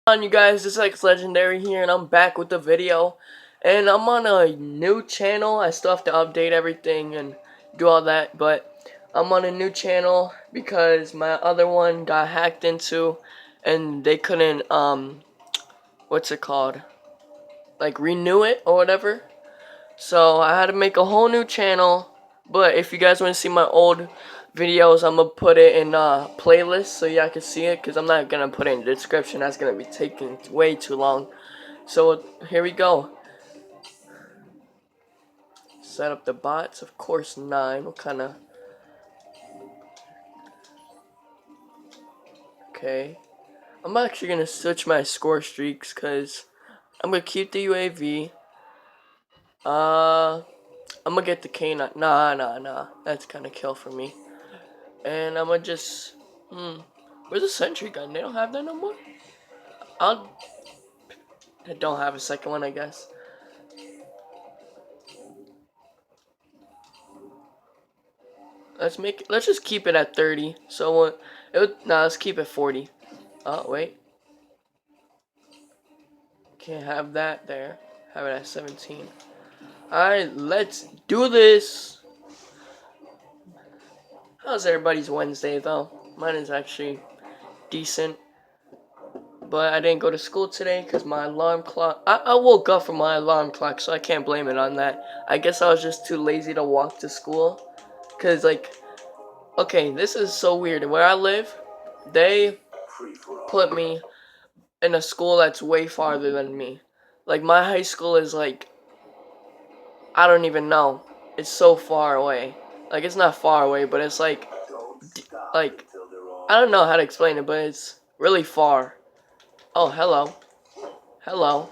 On you guys, this is Legendary here, and I'm back with the video. And I'm on a new channel. I still have to update everything and do all that, but I'm on a new channel because my other one got hacked into, and they couldn't what's it called? Like renew it or whatever. So I had to make a whole new channel. But if you guys want to see my old videos, I'm gonna put it in a playlist so y'all can see it, because I'm not gonna put it in the description. That's gonna be taking way too long. So here we go. Set up the bots, of course 9. What kind of... Okay. I'm actually gonna switch my score streaks because I'm gonna keep the UAV. I'm gonna get the K9. Nah. That's kind of kill for me. And I'm gonna just... Where's the sentry gun? They don't have that no more? I don't have a second one, I guess. Let's just keep it at 30. So let's keep it 40. Oh, wait. Can't have that there. Have it at 17. Alright, let's do this. How's everybody's Wednesday, though? Mine is actually decent. But I didn't go to school today because my alarm clock... I woke up from my alarm clock, so I can't blame it on that. I guess I was just too lazy to walk to school. Because, like... Okay, this is so weird. Where I live, they put me in a school that's way farther than me. Like, my high school is, like... I don't even know. It's so far away. Like, it's not far away, but it's, like... I don't know how to explain it, but it's really far. Oh, hello. Hello.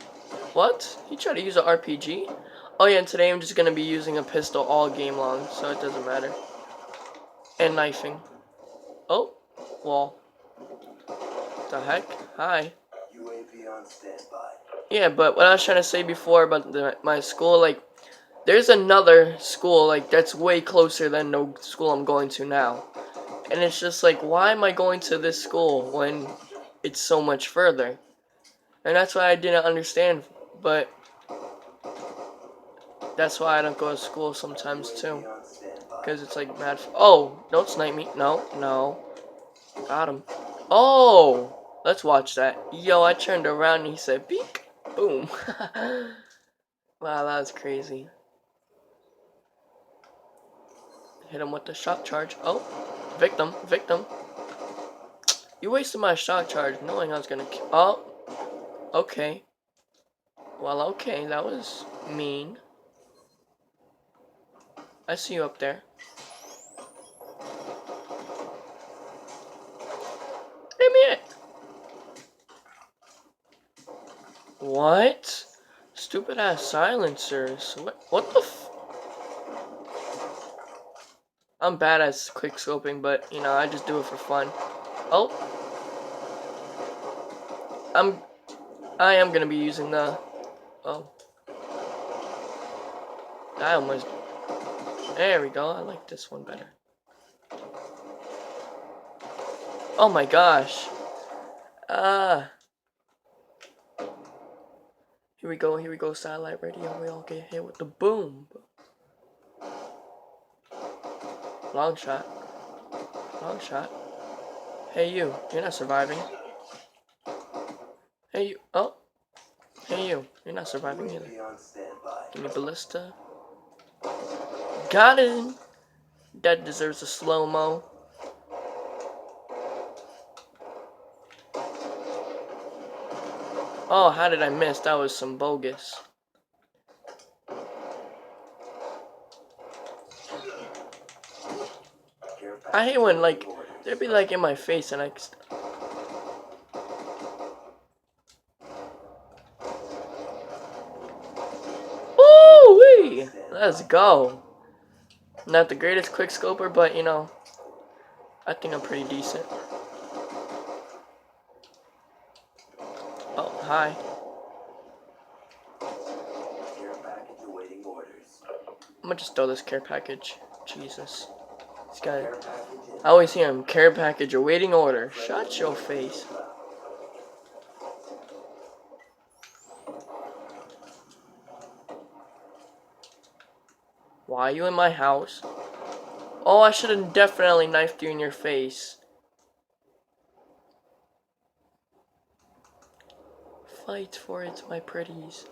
What? You try to use an RPG? Oh yeah, and today I'm just gonna be using a pistol all game long, so it doesn't matter. And knifing. Oh, wall. What the heck? Hi. UAV on standby. Yeah, but what I was trying to say before about my school, like, there's another school, like, that's way closer than the school I'm going to now. And it's just like, why am I going to this school when it's so much further? And that's why I didn't understand, but that's why I don't go to school sometimes too. Because it's like mad. Oh, don't snipe me. No. Got him. Oh, let's watch that. Yo, I turned around and he said, beak. Boom. Wow, that was crazy. Hit him with the shock charge. Oh, victim. You wasted my shock charge knowing I was gonna kill. Oh, okay. Well, okay, that was mean. I see you up there. Give me it. What? Stupid ass silencers. What the f... I'm bad at quick scoping, but you know, I just do it for fun. Oh. I am gonna be using the... Oh. I almost... There we go, I like this one better. Oh my gosh. Here we go, satellite radio. We all get hit with the boom. Long shot. Hey you, you're not surviving. Hey you, oh. Hey you, you're not surviving either. Give me ballista. Got him! That deserves a slow-mo. Oh, how did I miss? That was some bogus. I hate when, like, they'd be, like, in my face and I... Ooh-wee! Let's go. Not the greatest quick scoper, but, you know, I think I'm pretty decent. Oh, hi. I'm gonna just throw this care package. Jesus. This guy... I always hear him. Care package awaiting order. Shut your face. Why are you in my house? Oh, I should have definitely knifed you in your face. Fight for it, my pretties.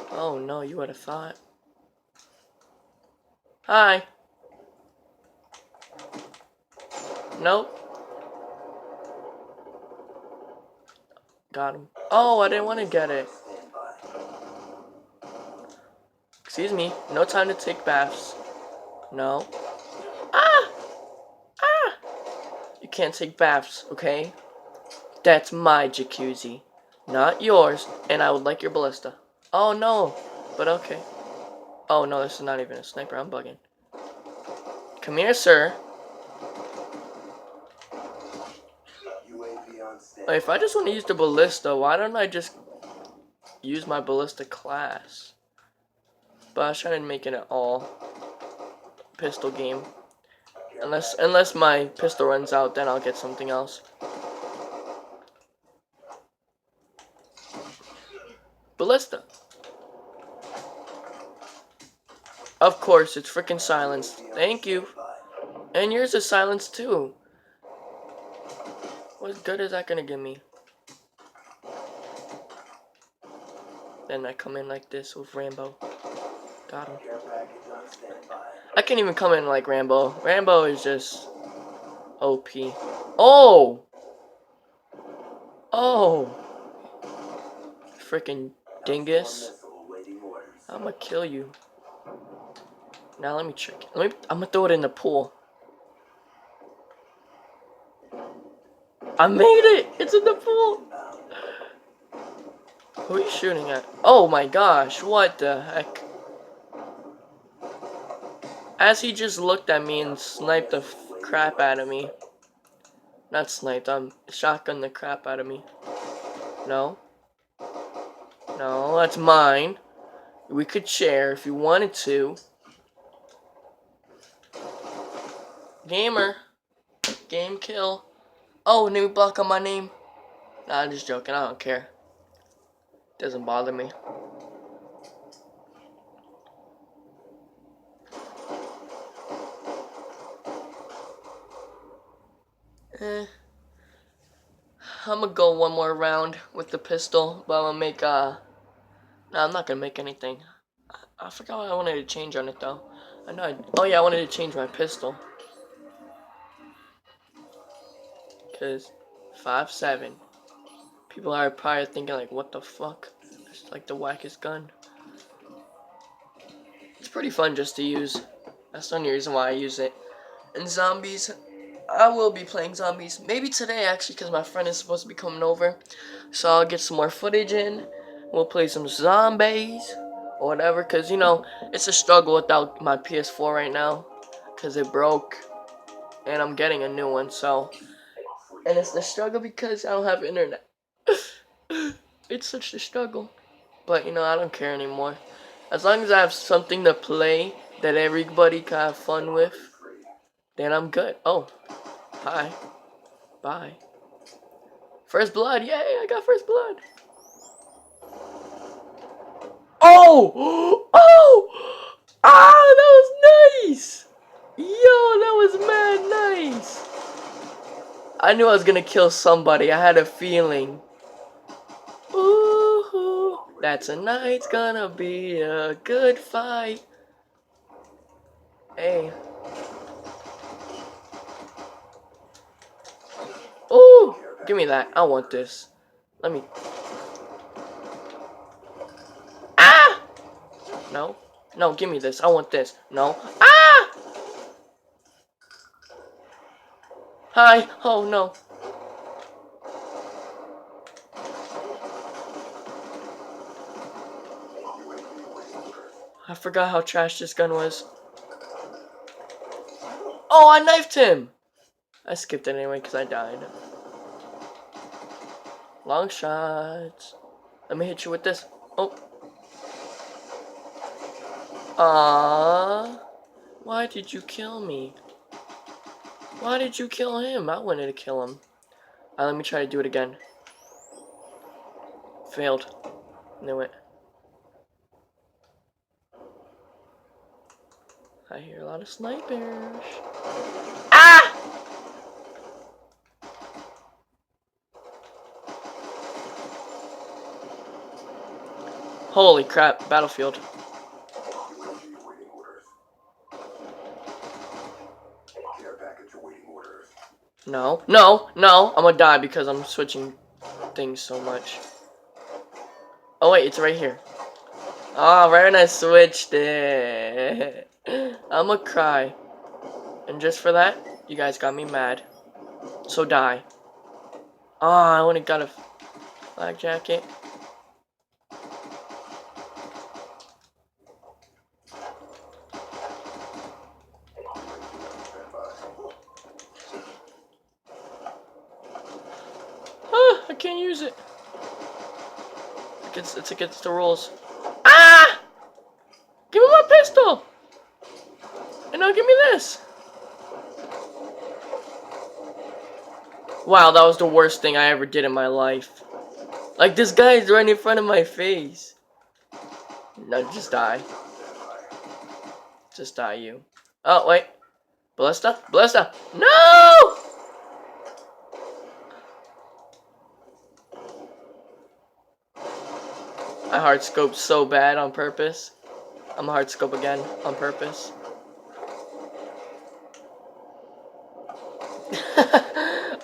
Oh no, you would have thought. Hi. Nope. Got him. Oh, I didn't want to get it. Excuse me. No time to take baths. No. Ah! Ah! You can't take baths, okay? That's my jacuzzi. Not yours, and I would like your ballista. Oh no. But okay. Oh no, this is not even a sniper. I'm bugging. Come here, sir. If I just want to use the ballista, why don't I just use my ballista class? But I was trying to make it an all pistol game. Unless my pistol runs out, then I'll get something else. Ballista. Of course, it's freaking silenced. Thank you. And yours is silenced too. What good is that gonna give me? Then I come in like this with Rambo. Got him. I can't even come in like Rambo. Rambo is just OP. Oh! Oh! Freaking dingus. I'm gonna kill you. Now let me check it. I'm gonna throw it in the pool. I made it! It's in the pool! Who are you shooting at? Oh my gosh, what the heck? As he just looked at me and sniped the crap out of me. Not sniped, shotgunned the crap out of me. No. No, that's mine. We could share if you wanted to. Gamer. Game kill. Oh, new block on my name. Nah, I'm just joking. I don't care. Doesn't bother me. I'm gonna go one more round with the pistol, but I'm gonna make no, I'm not gonna make anything. I forgot what I wanted to change on it though. I know. Oh yeah, I wanted to change my pistol. Cause 5.7. People are probably thinking like, what the fuck? It's like the wackest gun. It's pretty fun just to use. That's the only reason why I use it. And zombies, I will be playing zombies. Maybe today actually, because my friend is supposed to be coming over. So I'll get some more footage in. We'll play some zombies or whatever. Because, you know, it's a struggle without my PS4 right now. Because it broke. And I'm getting a new one, so. And it's the struggle because I don't have internet. It's such a struggle. But, you know, I don't care anymore. As long as I have something to play that everybody can have fun with, then I'm good. Oh, hi. Bye. First blood. Yay, I got first blood. Oh! Oh! Ah, that was nice! Yo, that was mad nice. I knew I was gonna kill somebody. I had a feeling. Ooh, that tonight's gonna be a good fight. Hey. Ooh, give me that. I want this. Let me. Ah! No. No, give me this. I want this. No. Ah! Hi. Oh, no. I forgot how trash this gun was. Oh, I knifed him! I skipped it anyway because I died. Long shots. Let me hit you with this. Oh. Why did you kill me? Why did you kill him? I wanted to kill him. Let me try to do it again. Failed. Knew it. I hear a lot of snipers. Ah! Holy crap, battlefield. No, no, no, I'm gonna die because I'm switching things so much. Oh wait, it's right here. Oh, right when I switched it. I'm gonna cry. And just for that, you guys got me mad. So die. Ah, I only got a flak jacket. Ah, I can't use it. It's against the rules. Ah! Give me my pistol! And now give me this. Wow, that was the worst thing I ever did in my life. Like, this guy is right in front of my face. No, just die. Just die, you. Oh, wait. Ballista? Ballista! No! I hard scoped so bad on purpose. I'm hard scope again on purpose.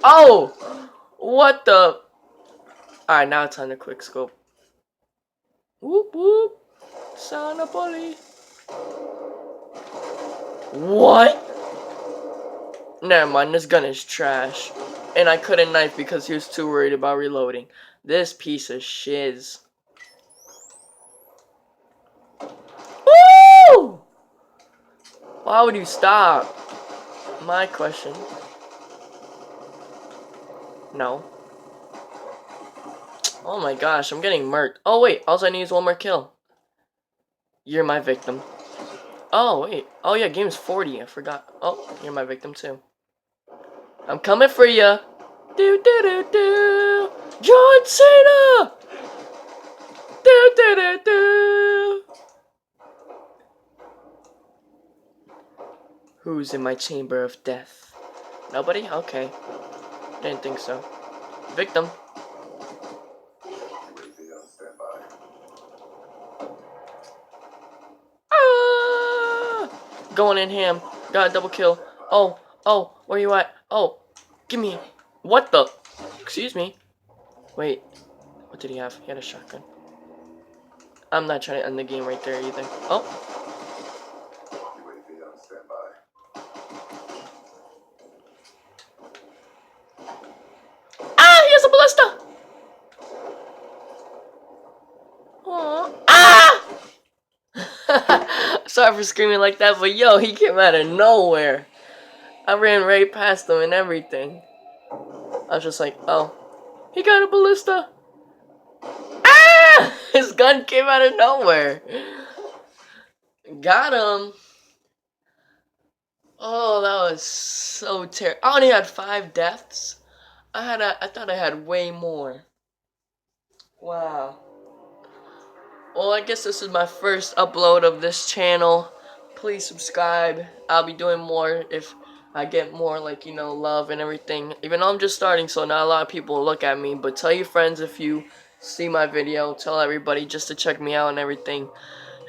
Oh! What the? Alright, now it's time to quick scope. Whoop whoop. Son of bully. What? Never mind, this gun is trash. And I couldn't knife because he was too worried about reloading. This piece of shiz. Woo! Why would you stop? My question. No. Oh my gosh, I'm getting murked. Oh wait, all I need is one more kill. You're my victim. Oh wait. Oh yeah, game's 40. I forgot. Oh, you're my victim too. I'm coming for ya. Do do do do. John Cena. Do do do do. Who's in my chamber of death? Nobody? Okay. Didn't think so. Victim. Ah! Going in ham. Got a double kill. Oh, oh, where you at? Oh, give me. What the? Excuse me. Wait. What did he have? He had a shotgun. I'm not trying to end the game right there either. Oh. Ah, he has a ballista. Aww. Ah! Sorry for screaming like that, but yo, he came out of nowhere. I ran right past him and everything. I was just like, oh, he got a ballista. Ah! His gun came out of nowhere. Got him. Oh, that was so terrible. I only had 5 deaths. I thought I had way more. Wow. Well, I guess this is my first upload of this channel. Please subscribe. I'll be doing more if I get more, like, you know, love and everything. Even though I'm just starting, so not a lot of people will look at me. But tell your friends if you see my video. Tell everybody just to check me out and everything.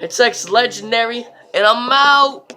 It's X Legendary, and I'm out.